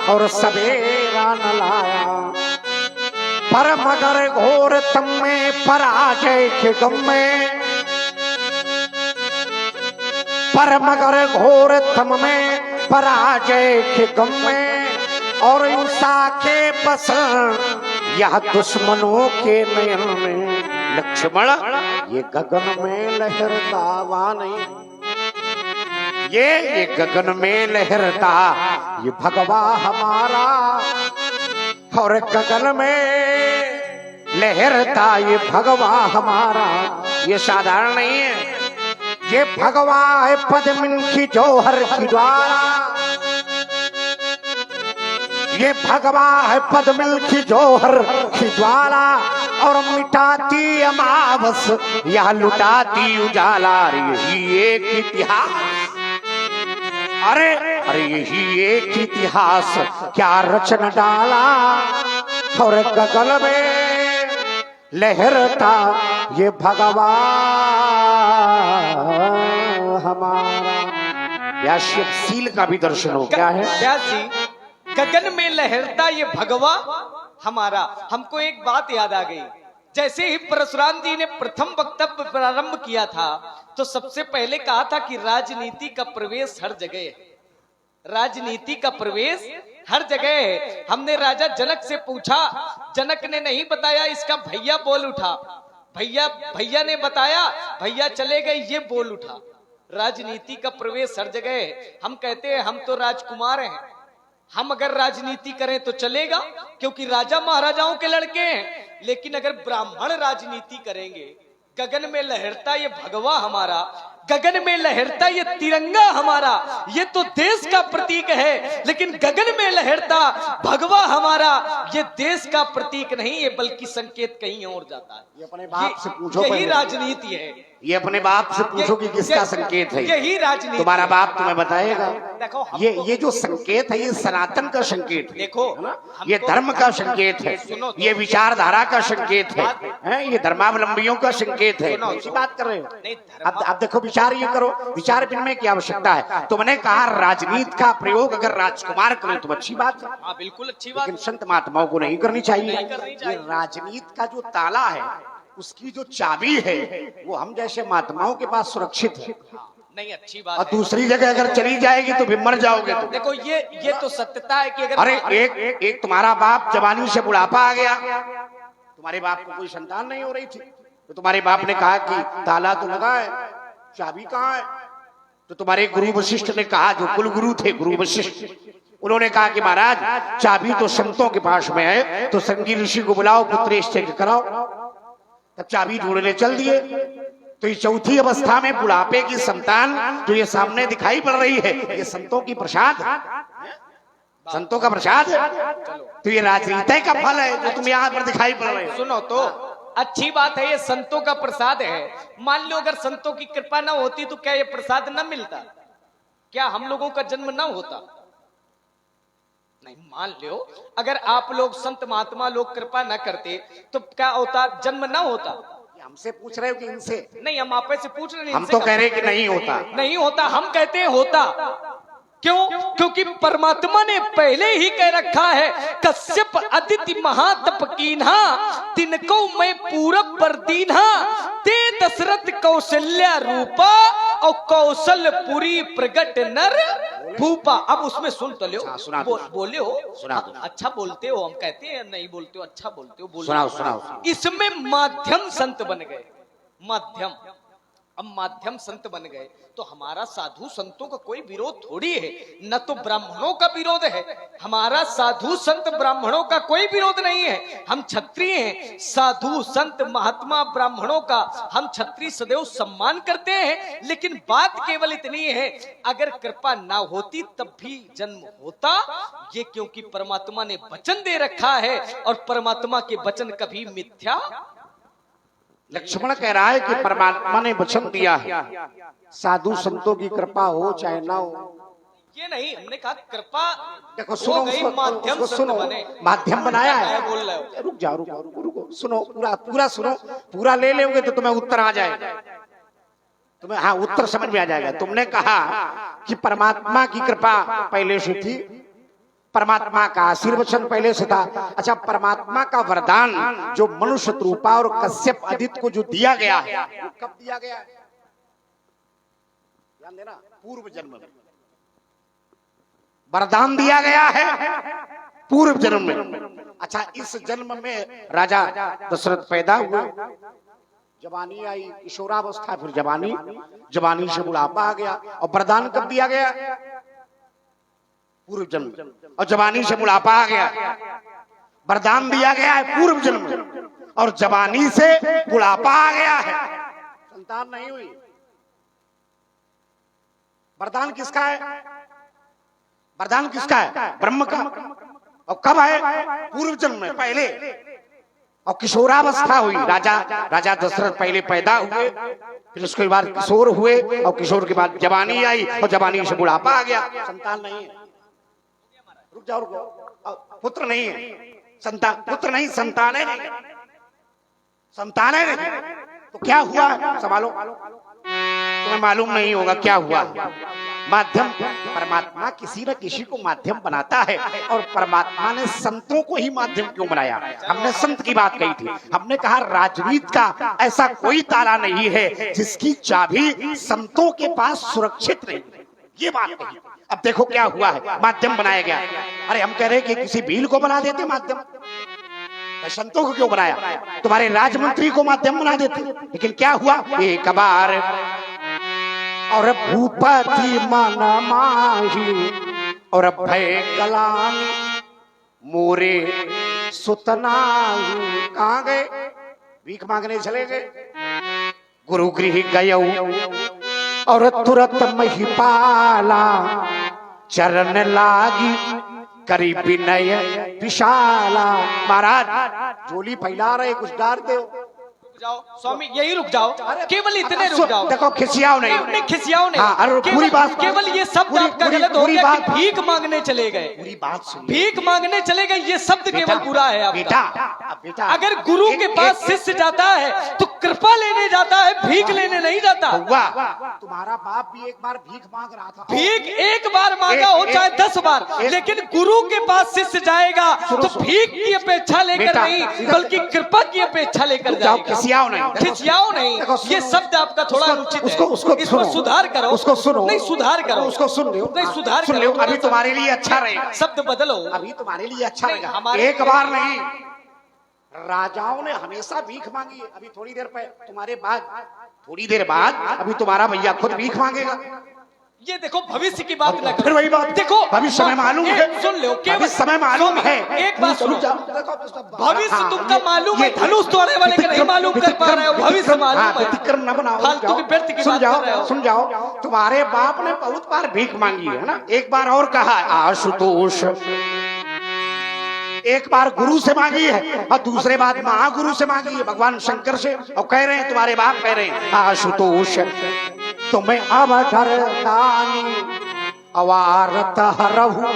और सवेरा न लाया। पर मगर घोर तम में पराजय के गम में, पर मगर घोर तम में पराजय के गम में, और हिंसा के पसंद यह दुश्मनों के नयन में। लक्ष्मण ये गगन में लहरता वा नहीं, ये गगन में लहरता ये भगवा हमारा, और गगन में लहरता ये भगवा हमारा। ये साधारण नहीं है, ये भगवा है पद्मिन की जौहर की ज्वाला, ये भगवा है पद्मिन की जौहर की ज्वाला, और मिटाती अमावस या लुटाती उजाला। यही एक इतिहास, अरे अरे यही एक इतिहास क्या रचन डाला, और गगन में लहरता ये भगवा हमारा। या शिवशील का भी दर्शन हो क्या है? व्यास जी, गगन में लहरता ये भगवा हमारा। हमको एक बात याद आ गई, जैसे ही परशुराम जी ने प्रथम वक्तव्य प्रारंभ किया था तो सबसे पहले कहा था कि राजनीति का प्रवेश हर जगह है, राजनीति का प्रवेश हर जगह है। हमने राजा जनक से पूछा, जनक ने नहीं बताया, इसका भैया बोल उठा, भैया ने बताया, भैया चले गए, ये बोल उठा। राजनीति का प्रवेश हर जगह है। हम कहते हैं हम तो राजकुमार हैं, हम अगर राजनीति करें तो चलेगा क्योंकि राजा महाराजाओं के लड़के हैं, लेकिन अगर ब्राह्मण राजनीति करेंगे, गगन में लहरता ये भगवा हमारा, गगन में लहरता ये तिरंगा हमारा, ये तो देश का प्रतीक है, लेकिन गगन में लहरता भगवा हमारा ये देश का प्रतीक नहीं है बल्कि संकेत कहीं और जाता है। ये अपने बाप से पूछो, यही राजनीति है। ये अपने बाप से पूछो कि किसका संकेत है? यही राजनीति। तुम्हारा बाप तुम्हें बताएगा। देखो ये जो संकेत है ये सनातन का संकेत है, देखो ये धर्म का संकेत है, ये विचारधारा का संकेत है, ये धर्मावलंबियों का संकेत है। कौन सी बात कर रहे हो? अब देखो विचार ये करो, विचार विनिमय की आवश्यकता है। तुमने कहा राजनीति का प्रयोग अगर राजकुमार करें तो अच्छी बात है, हाँ बिल्कुल अच्छी बात, लेकिन संत महात्माओं को नहीं करनी चाहिए। ये राजनीति का जो ताला है, उसकी जो चाबी है, वो हम जैसे महात्माओं के पास सुरक्षित है। नहीं अच्छी बात और है। दूसरी जगह अगर चली जाएगी तो फिर मर जाओगे। तो देखो ये तो सत्यता है कि अगर अरे एक तुम्हारा बाप जवानी से बुढ़ापा आ गया, तुम्हारे बाप को कोई संतान नहीं हो रही थी, तो तुम्हारे बाप ने कहा कि ताला तो लगा है, चाबी कहाँ है? तो तुम्हारे गुरु वशिष्ठ ने कहा, जो कुल गुरु थे गुरु वशिष्ठ, उन्होंने कहा कि महाराज चाबी तो संतों के पास में है, तो संगी ऋषि को बुलाओ, पुत्रेश कराओ। तब चाबी ढूंढने चल दिए। तो ये चौथी अवस्था में बुढ़ापे की संतान जो ये सामने दिखाई पड़ रही है, ये संतों की प्रसाद, संतों का प्रसाद है। तो ये राजनीति का फल है जो तुम यहाँ पर दिखाई पड़ रहे हो। सुनो तो अच्छी बात है, ये संतों का प्रसाद है। मान लो अगर संतों की कृपा ना होती तो क्या ये प्रसाद न मिलता? क्या हम लोगों का जन्म ना होता? नहीं, मान लो अगर आप लोग संत महात्मा लोग कृपा न करते तो क्या होता? जन्म ना होता। हमसे पूछ रहे हो कि इनसे? नहीं, हम आप से पूछ रहे हैं। हम तो कह रहे हैं कि नहीं होता, नहीं होता। हम कहते हैं होता। क्यों? क्योंकि परमात्मा ने पहले ही कह रखा है, कश्यप अदिति महातप कीन्हा, तिनको मैं पूरब पर दीन्हा, ते दशरथ कौशल्या रूपा, और कौशलपुरी प्रगट नर भूपा। अब उसमें सुन तो लो, बोले हो, अच्छा बोलते हो, हम कहते हैं नहीं बोलते हो, अच्छा बोलते हो, सुनाओ। इसमें माध्यम संत बन गए, माध्यम। अब माध्यम संत बन गए तो हमारा साधु संतों का कोई विरोध थोड़ी है, न तो ब्राह्मणों का विरोध है। हमारा साधु संत ब्राह्मणों का कोई विरोध नहीं है। हम क्षत्रिय हैं, साधु संत महात्मा ब्राह्मणों का हम क्षत्रिय सदैव सम्मान करते हैं। लेकिन बात केवल इतनी है, अगर कृपा ना होती तब भी जन्म होता। ये क्योंकि परमात्मा ने वचन दे रखा है और परमात्मा के वचन कभी मिथ्या। लक्ष्मण कह रहा है कि परमात्मा ने वचन दिया है, साधु संतों की कृपा हो चाहे ना हो। ये नहीं, हमने कहा कृपा। देखो सुनो, माध्यम सुनो, माध्यम बनाया है। बोल रहे हो, रुक, सुनो, पूरा सुनो, पूरा ले लोगे तो तुम्हें उत्तर आ जाएगा, तुम्हें हाँ उत्तर समझ में आ जाएगा। तुमने कहा कि परमात्मा की कृपा पहले से थी, परमात्मा का आशीर्वचन पहले से था। अच्छा, परमात्मा का वरदान जो मनुष्य रूपा और कश्यप आदित्य को जो दिया गया है, वो कब दिया गया है? ध्यान देना, पूर्व जन्म में वरदान दिया गया है, पूर्व जन्म में। अच्छा, इस जन्म में राजा दशरथ पैदा हुए, जवानी आई, किशोरावस्था, फिर जवानी से बुढ़ापा आ गया। और वरदान कब दिया गया? पूर्व जन्म। और जवानी से बुढ़ापा आ गया, वरदान दिया गया है पूर्व जन्म में। और जवानी से बुढ़ापा आ गया है, संतान नहीं हुई। वरदान किसका है? वरदान किसका है? ब्रह्म का। और कब है? पूर्व जन्म में, पहले। और किशोरावस्था हुई, राजा दशरथ पहले पैदा हुए, फिर उसके बाद किशोर हुए, और किशोर के बाद जवानी आई, और जवानी से बुढ़ापा आ गया, संतान नहीं है। रुक जाओ, पुत्र नहीं है, संतान, पुत्र नहीं, संतान है नहीं, संतान है नहीं। तो क्या हुआ? संभालो, तुम्हें मालूम नहीं होगा क्या हुआ। माध्यम, परमात्मा किसी न किसी को माध्यम बनाता है, और परमात्मा ने संतों को ही माध्यम क्यों बनाया? हमने संत की बात कही थी, हमने कहा राजनीति का ऐसा कोई ताला नहीं है जिसकी चाबी संतों के पास सुरक्षित नहीं, ये बात कही। अब देखो क्या हुआ है, माध्यम बनाया गया। अरे हम कह रहे कि किसी भील को बना देते माध्यम, संतों को क्यों बनाया? तुम्हारे राजमंत्री को माध्यम बना देते। लेकिन क्या हुआ? एक बार और भूपति मन माही और भय गलान मोरे सुतनाही। कहाँ गए? भीख मांगने चले गए। गुरु गृह गए और तुरंत महिपाला चरण लागी करी विनय विशाला। महाराज झोली फैला रहे, कुछ डालते हो? जाओ स्वामी, यही रुक जाओ, केवल इतने रुक जाओ। देखो, खिसियाओ नहीं, खिसियाओ नहीं। हाँ, पूरी बात, केवल ये शब्द आपका गलत हो गया कि भीख मांगने चले गए। पूरी बात सुन, भीख मांगने चले गए, ये शब्द केवल बुरा है आपका। बेटा, अगर गुरु के पास शिष्य जाता है तो कृपा लेने जाता है, भीख लेने नहीं जाता। तुम्हारा बाप भी एक बार भीख मांग रहा था। भीख एक बार मांगा हो चाहे 10 बार, लेकिन गुरु के पास शिष्य जाएगा तो भीख की अपेक्षा लेकर नहीं, बल्कि कृपा की अपेक्षा लेकर जाएगा। खिसियाओ नहीं, ये शब्द आपका थोड़ा अनुचित है। इसको सुधार करो, उसको सुनो, नहीं सुधार करो, उसको सुन लो, नहीं सुधार सुन लो। अभी तुम्हारे लिए अच्छा रहेगा, शब्द बदलो, अभी तुम्हारे लिए अच्छा रहेगा। एक बार नहीं, राजाओं ने हमेशा भीख मांगी है। अभी थोड़ी देर देर बाद अभी तुम्हारा भैया खुद भीख मांगेगा। ये देखो, भविष्य की बात ना करो। फिर वही बात, देखो भविष्य में मालूम है, सुन लो, केवल समय मालूम है। एक बात सुनो, भविष्य तुमका मालूम है, धनुष तोड़ने वाले का नहीं मालूम कर पा रहे हो, भविष्य मालूम है। व्यतिक्रम न बनाओ, फालतू की व्यर्थ की बात कर रहे हो। सुन जाओ, तुम्हारे बाप ने बहुत बार भीख मांगी है ना। एक बार और कहा आशुतोष, एक बार गुरु से मांगी है, और दूसरे बार महागुरु से मांगी है, भगवान शंकर से। और कह रहे हैं, तुम्हारे बाप कह रहे हैं, आशुतोष तुम्हें अवधर दानी अवारत हरहु।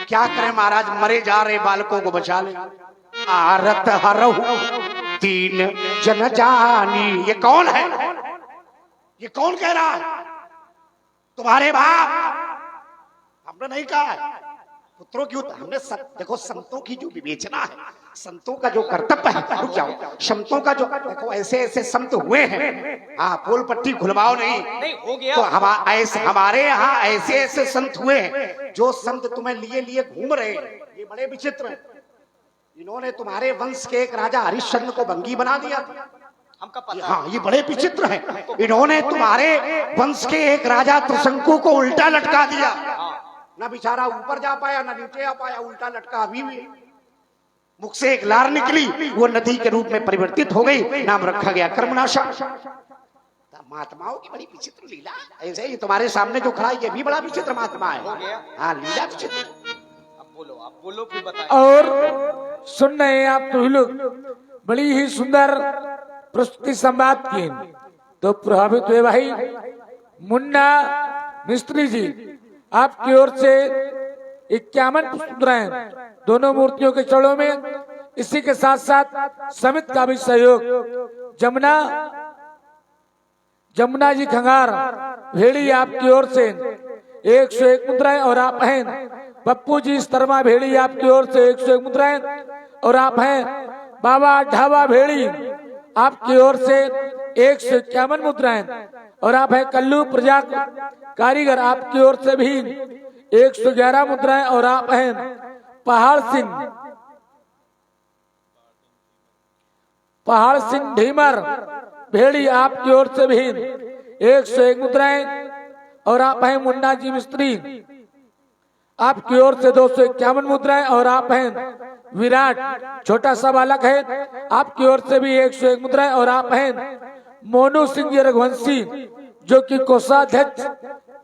क्या करें महाराज, मरे जा रहे बालकों को बचा ले। आरत हरहु तीन जन जानी। ये कौन है? ये कौन कह रहा है? तुम्हारे बाप। हमने नहीं कहा है पुत्रों की, हमने देखो संतों की जो विवेचना है, संतों का जो कर्तव्य है, रुक जाओ, संतों का जो, देखो ऐसे ऐसे संत हुए हैं। हाँ, पोल पट्टी खुलवाओ नहीं हो गया। तो हमारे यहाँ ऐसे ऐसे संत हुए हैं, जो संत तुम्हें लिए घूम रहे हैं। ये बड़े विचित्र हैं। इन्होंने तुम्हारे वंश के एक राजा हरिश्चंद्र को बंगी बना दिया था, हमका पता। हाँ, ये बड़े विचित्र हैं। इन्होंने तुम्हारे वंश के एक राजा त्रिशंकु को उल्टा लटका दिया, ना बेचारा ऊपर जा पाया ना नीचे आ पाया, उल्टा लटका। अभी भी मुख से एक लार निकली, वो नदी के रूप में परिवर्तित हो गई, नाम रखा गया कर्मनाशा। महात्माओं की बड़ी विचित्र लीला। ऐसे ही तुम्हारे सामने जो खड़ा है, ये भी बड़ा विचित्र महात्मा है। हाँ, लीला विचित्र। आप बोलो फिर बताएं। और सुन रहे हैं आप तो लोग, बड़ी ही सुंदर प्रस्तुति संवाद की, तो प्रभावित हुए भाई मुन्ना मिस्त्री जी। आपकी ओर से 51 पुष्पराएं दोनों मूर्तियों के चरणों में, इसी के साथ साथ समित का भी सहयोग। जमुना जी खंगार भेड़ी, आपकी ओर से 101 मुद्राएं, और आप हैं पप्पू जी शर्मा भेड़ी आपकी ओर से 101 मुद्राएं, और आप हैं बाबा ढाबा भेड़ी आपकी ओर से 151 मुद्राएं, और आप हैं कल्लू प्रजा कारीगर आपकी ओर से भी 111 मुद्राएं, और आप हैं पहाड़ सिंह ढीमर भेड़ी आपकी ओर से भी 101 मुद्राएं, और आप हैं मुन्ना जी मिस्त्री आपकी ओर से 251 मुद्राएं, और आप हैं विराट छोटा सा बालक है आपकी ओर से भी 101 मुद्राएं, और आप हैं मोनू सिंह जी रघुवंशी जो कि कोषाध्यक्ष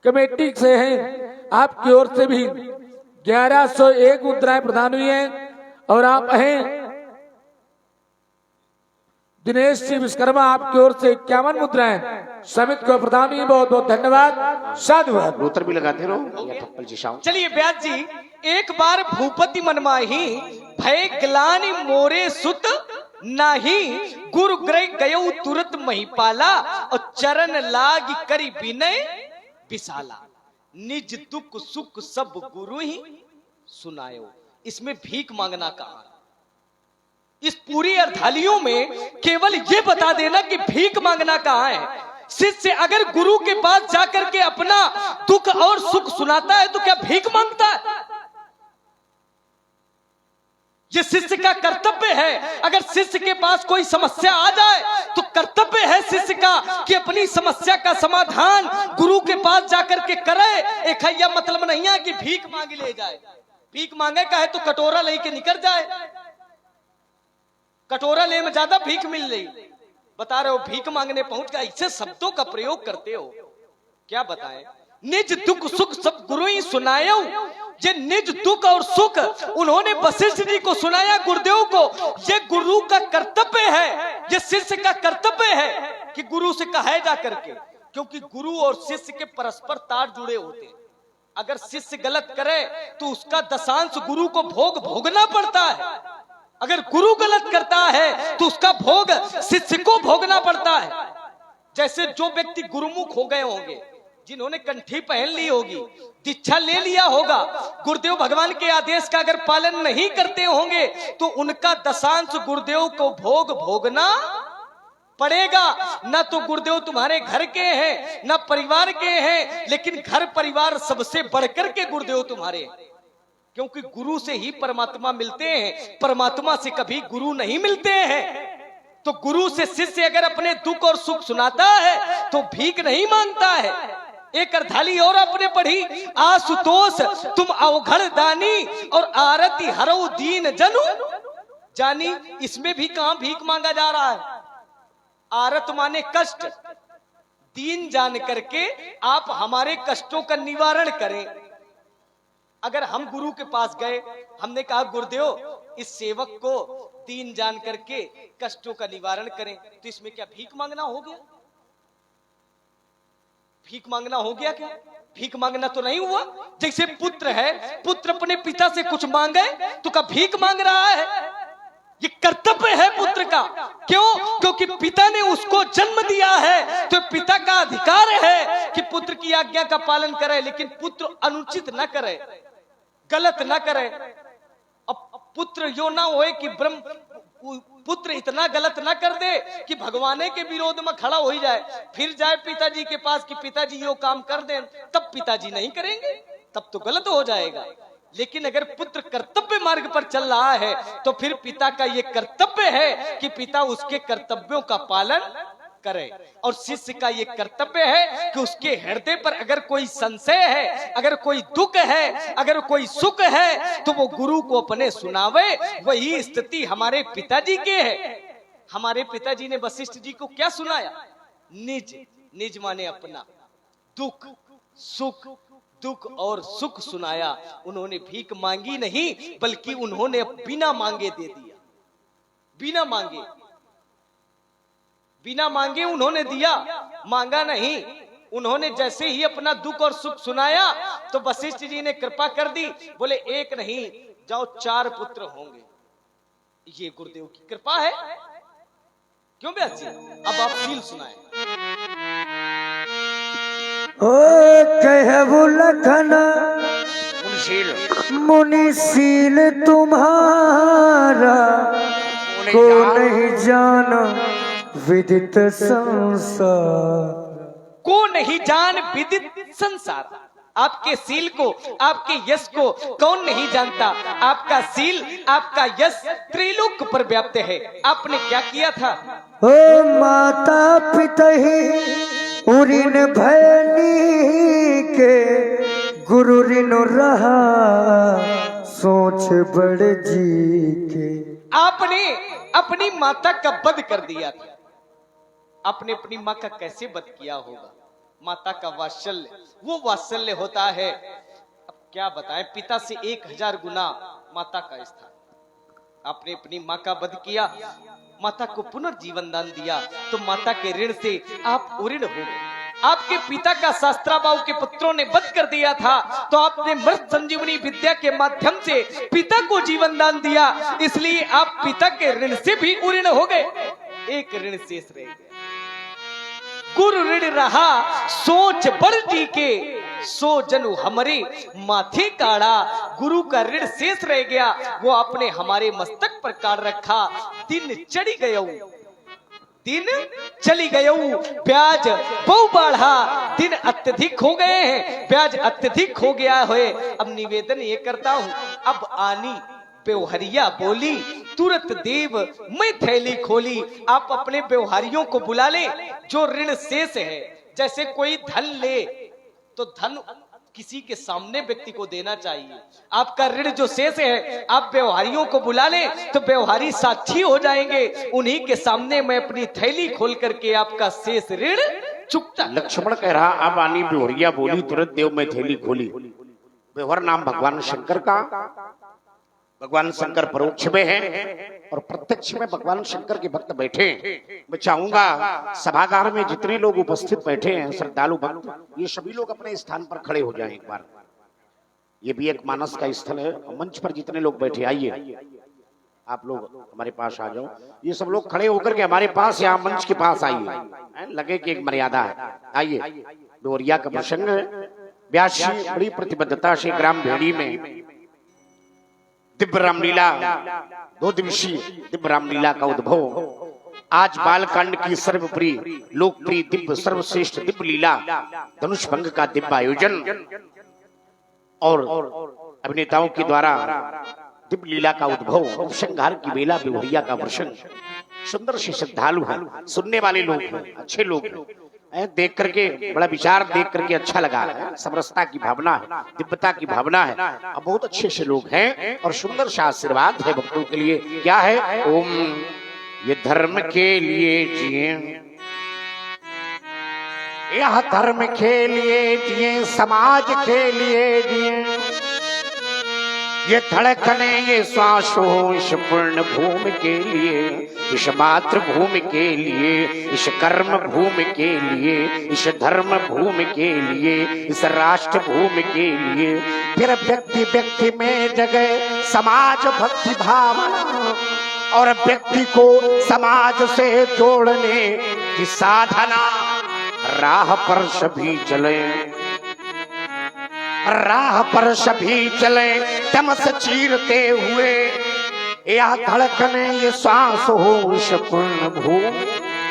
कमेटी से हैं आपकी ओर से भी 1101 मुद्राएं प्रदान हुई हैं, और आप हैं दिनेश जी विश्वकर्मा आपकी ओर से 51 मुद्राएं समित को प्रदान हुई। बहुत बहुत धन्यवाद, साधुवाद। उत्तर भी लगाते रहो या थप्पड़ जी शाम। चलिए व्यास जी, एक बार भूपति मनमाही भय ग्लानि मोरे सुत नाही, गुरु ग्रह गयो तुरत महिपाला, और चरण लाग करी विनय विशाला, निज दुख सुख सब गुरु ही सुनायो। इसमें भीख मांगना कहा? इस पूरी अर्धालियों में केवल ये बता देना कि भीख मांगना कहाँ है। शिष्य अगर गुरु के पास जाकर के अपना दुख और सुख सुनाता है तो क्या भीख मांगता है? ये शिष्य का कर्तव्य है। अगर शिष्य के पास कोई समस्या आ जाए तो कर्तव्य है शिष्य का कि अपनी समस्या का समाधान गुरु के पास जाकर के करे। एक हैया मतलब नहीं है कि भीख मांग ले जाए। भीख मांगे का है तो कटोरा लेके निकल जाए। कटोरा ले में ज्यादा भीख मिल रही, बता रहे हो भीख मांगने पहुंच गए। ऐसे शब्दों का प्रयोग करते हो, क्या बताएं। निज दुख सुख सब गुरु ही सुनायो। ये निज दुख और सुख उन्होंने वशिष्ठ जी को सुनाया, गुरुदेव को। ये गुरु का कर्तव्य है, ये शिष्य का कर्तव्य है कि गुरु से कहे जा करके, क्योंकि गुरु और शिष्य के परस्पर तार जुड़े होते हैं। अगर शिष्य गलत करे तो उसका दशांश गुरु को भोगना पड़ता है। अगर गुरु गलत करता है तो उसका भोग शिष्य को भोगना पड़ता है। जैसे जो व्यक्ति गुरुमुख हो गए होंगे, जिन्होंने कंठी पहन ली होगी, दीक्षा ले लिया होगा, गुरुदेव भगवान के आदेश का अगर पालन नहीं करते होंगे तो उनका दशांश गुरुदेव को भोगना पड़ेगा। ना तो गुरुदेव तुम्हारे घर के हैं, ना परिवार के हैं, लेकिन घर परिवार सबसे बढ़कर के गुरुदेव तुम्हारे हैं। क्योंकि गुरु से ही परमात्मा मिलते हैं, परमात्मा से कभी गुरु नहीं मिलते हैं। तो गुरु से शिष्य अगर अपने दुख और सुख सुनाता है तो भीख नहीं मांगता है। एक अर्धाली और अपने पढ़ी, आशुतोष तुम अवघड़ दानी और आरती हरो दीन जनु जानी। इसमें भी कहां भीख मांगा जा रहा है। आरत माने कष्ट, दीन जान करके आप हमारे कष्टों का निवारण करें। अगर हम गुरु के पास गए, हमने कहा गुरुदेव इस सेवक को दीन जान करके कष्टों का निवारण करें, तो इसमें क्या भीख मांगना हो गया? भीख मांगना हो गया क्या? भीख मांगना तो नहीं हुआ। जैसे पुत्र है, पुत्र अपने पिता से कुछ मांगे तो क्या भीख मांग रहा है? ये कर्तव्य है पुत्र का। क्यों? क्योंकि पिता ने उसको जन्म दिया है, तो पिता का अधिकार है कि पुत्र की आज्ञा का पालन करे, लेकिन पुत्र अनुचित न करे, गलत न करे। अब पुत्र यो ना होए कि पुत्र इतना गलत ना कर दे कि भगवाने के विरोध में खड़ा हो ही जाए, फिर जाए पिताजी के पास कि पिताजी यो काम कर दें, तब पिताजी नहीं करेंगे, तब तो गलत हो जाएगा। लेकिन अगर पुत्र कर्तव्य मार्ग पर चल रहा है तो फिर पिता का ये कर्तव्य है कि पिता उसके कर्तव्यों का पालन करे। और शिष्य का ये कर्तव्य है कि उसके हृदय पर अगर कोई संशय है, अगर कोई दुख है, अगर कोई सुख है, तो वो गुरु को अपने सुनावे। वही स्थिति हमारे पिताजी के है। हमारे पिताजी ने वशिष्ठ जी को क्या सुनाया? निज, निज माने अपना दुख सुख, दुख और सुख सुनाया। उन्होंने भीख मांगी नहीं, बल्कि उन्होंने बिना मांगे दे दिया। बिना मांगे, बिना मांगे उन्होंने दिया, मांगा नहीं। उन्होंने जैसे ही अपना दुख और सुख सुनाया तो वशिष्ठ जी ने कृपा कर दी। बोले एक नहीं, जाओ 4 पुत्र होंगे। ये गुरुदेव की कृपा है। क्यों व्यास जी? अब आप शील सुनाए। ओ कहबु लखन मुनिशील मुनिशील तुम्हारा को नहीं जाना विदित संसार। को नहीं जान विदित संसार। आपके सील को, आपके यश को कौन नहीं जानता। आपका सील, आपका यश त्रिलोक पर व्याप्त है। आपने क्या किया था? ओ माता पिता ही उरिन भयनी के गुरु ऋण रहा सोच बड़े जी के। आपने अपनी माता का वध कर दिया था। आपने अपनी माँ का कैसे वध किया होगा? माता का वात्सल्य, वो वात्सल्य होता है, अब क्या बताएं, पिता से 1000 गुना माता का स्थान। आपने अपनी माँ का वध किया, माता को पुनर्जीवन दान दिया, तो माता के ऋण से आप उऋण हो गए। आपके पिता का शास्त्राबाहु के पुत्रों ने वध कर दिया था, तो आपने मृत संजीवनी विद्या के माध्यम से पिता को जीवन दान दिया, इसलिए आप पिता के ऋण से भी उऋण हो गए। एक ऋण शेष रह गया। गुरु ऋण रहा सोच बड़ टीके, सो जनु हमारे माथे काढ़ा। गुरु का ऋण शेष रह गया, वो आपने हमारे मस्तक पर काट रखा। दिन चढ़ी गयऊ, दिन चली गयऊ, ब्याज बहु बढ़ा। दिन अत्यधिक हो गए हैं, ब्याज अत्यधिक हो गया है। अब निवेदन ये करता हूं, अब आनी व्यवहारिया बोली, तुरंत देव मैं थैली खोली। आप अपने व्यवहारियों को बुला ले, जो ऋण शेष है। जैसे कोई धन ले तो धन किसी के सामने व्यक्ति को देना चाहिए। आपका ऋण जो शेष है, आप व्यवहारियों को बुला ले तो व्यवहारी साक्षी हो जाएंगे। उन्हीं के सामने मैं अपनी थैली खोल करके आपका शेष ऋण चुकता। लक्ष्मण कह रहा, अब आनी बिहोरिया बोली, तुरंत देव में थैली खोली। व्यवहार नाम भगवान शंकर का। भगवान शंकर परोक्ष में है और प्रत्यक्ष में भगवान शंकर के भक्त बैठे हैं। मैं चाहूंगा सभागार में जितने लोग उपस्थित बैठे हैं, श्रद्धालु भक्त, ये सभी लोग अपने स्थान पर खड़े हो जाएं एक बार। ये भी एक मानस का स्थल है। मंच पर जितने लोग बैठे, आइए आप लोग हमारे पास आ जाओ। ये सब लोग खड़े होकर के हमारे पास, यहाँ मंच के पास आइए। लगे कि एक मर्यादा है। आइए, बिहोरिया का प्रसंग है। व्यास जी बड़ी प्रतिबद्धता से ग्राम भेड़ी में दिव्य रामलीला, 2 दिवसीय दिव्य रामलीला का उद्भव। आज बालकांड की सर्वप्रिय लोकप्रिय दिव्य सर्वश्रेष्ठ दिव्य लीला धनुष भंग का दिव्य आयोजन और अभिनेताओं के द्वारा दिव्य लीला का उद्भव, उपसंहार की बेला, बिहोरिया का प्रसंग। सुंदर से श्रद्धालु हैं, सुनने वाले लोग हैं, अच्छे लोग हैं। देख करके बड़ा विचार देख करके अच्छा लगा है। समरसता की भावना है, दिव्यता की भावना है और बहुत अच्छे से लोग हैं और सुंदर सा आशीर्वाद है भक्तों के लिए। क्या है? ओम ये धर्म के लिए जिए, यह धर्म के लिए जिए, समाज के लिए जिए। ये धड़कने ये श्वास हो इस पूर्ण भूमि के लिए, इस मातृभूमि के लिए, इस कर्म भूमि के लिए, इस धर्म भूमि के लिए, इस राष्ट्र भूमि के लिए। फिर व्यक्ति व्यक्ति में जगे समाज भक्ति भावना और व्यक्ति को समाज से जोड़ने की साधना। राह पर सभी चले, राह पर सभी चले, तमस चीरते हुए। यह धड़कने ये श्वास हो इस पूर्ण भूमि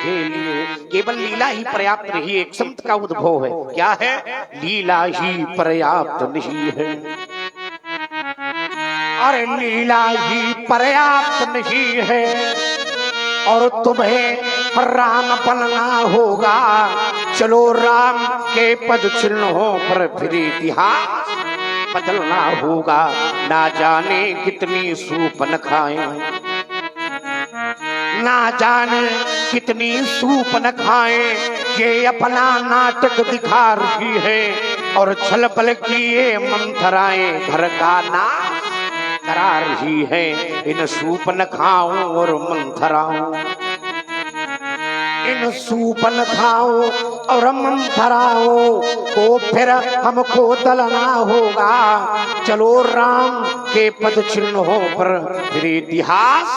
के लिए। केवल लीला ही पर्याप्त नहीं, एक संत का उद्भव है। क्या है? लीला ही पर्याप्त नहीं है। अरे लीला ही पर्याप्त नहीं है और तुम्हें राम बनना होगा। चलो राम के पद चिन्हों पर फिर इतिहास बदलना होगा। ना जाने कितनी सूप न खाएं, ना जाने कितनी सूप न खाएं, ये अपना नाटक दिखा रही है और छल बल की ये मंथराएं घर का नाश करा रही है। इन सूप न खाओ और मंथराओ, इन सूप न खाओ और मंथराओ को फिर हमको दलना होगा। चलो राम के पद चिन्हों पर फिर इतिहास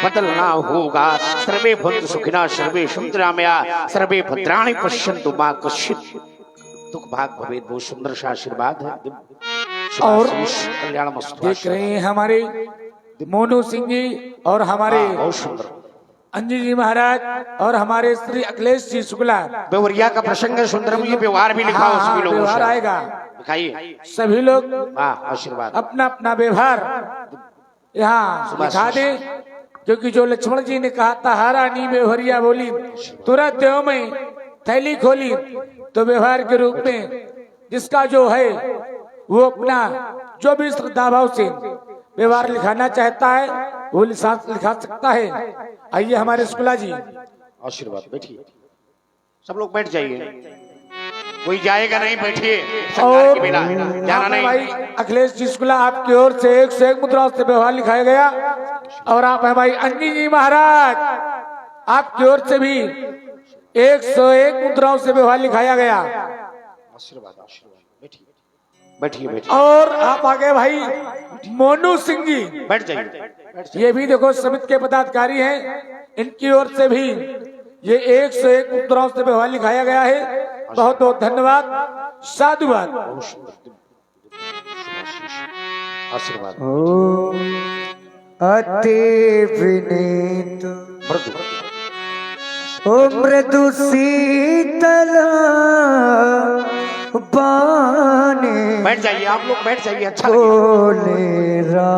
बदलना होगा। सर्वे भद्र सुखिना सर्वे सन्तु निरामया सर्वे भद्राणि पश्यन्तु मा कश्चित् दुःख भाग भवेत्। बहुत सुंदर सा आशीर्वाद है, और शुभाशीष कल्याण मस्तु। देख रहे हैं हमारे मोनू सिंह जी और हमारे बहुत सुंदर। अंजू जी महाराज और हमारे श्री अखिलेश जी शुक्ला। बेवरिया का प्रसंग है सुंदरम, ये व्यवहार भी लिखा हो सभी लोगों व्यवहार से। आएगा, दिखाइए। सभी लोग आशीर्वाद। अपना अपना व्यवहार यहाँ लिखा दे, क्योंकि जो लक्ष्मण जी ने कहा था हारानी बेवरिया बोली, तुरंत देव में थैली खोली, तो व्यवहार के रूप में जिसका जो है वो अपना जो भी श्रद्धा भाव से व्यवहार लिखाना चाहता है वो लिखा सकता है। आइए हमारे शुक्ला जी। आशीर्वाद। बैठिए, सब लोग बैठ जाइए, कोई जाएगा नहीं, बैठिए। और के बिना जाना नहीं। भाई अखिलेश जी शुक्ला आपकी ओर से 101 मुद्राओं से व्यवहार लिखाया गया, और आप है भाई अंजनी जी महाराज आपकी ओर से भी 101 मुद्राओं से व्यवहार लिखाया गया। आशीर्वाद। आशीर्वाद। बैठिए, बैठिए, बैठिए। और आप आगे भाई मोनू सिंह जी, बैठ जाइए। ये भी देखो समिति के पदाधिकारी हैं, इनकी ओर से भी ये 101 मुद्राओं से व्यवहार लिखाया गया है। बहुत बहुत धन्यवाद, साधुवाद। आशीर्वाद। ओ अति विनीत ओ मृदु शीतल बाने बैठ जाइए, आप लोग बैठ जाइए। अच्छा लगे। बोले रा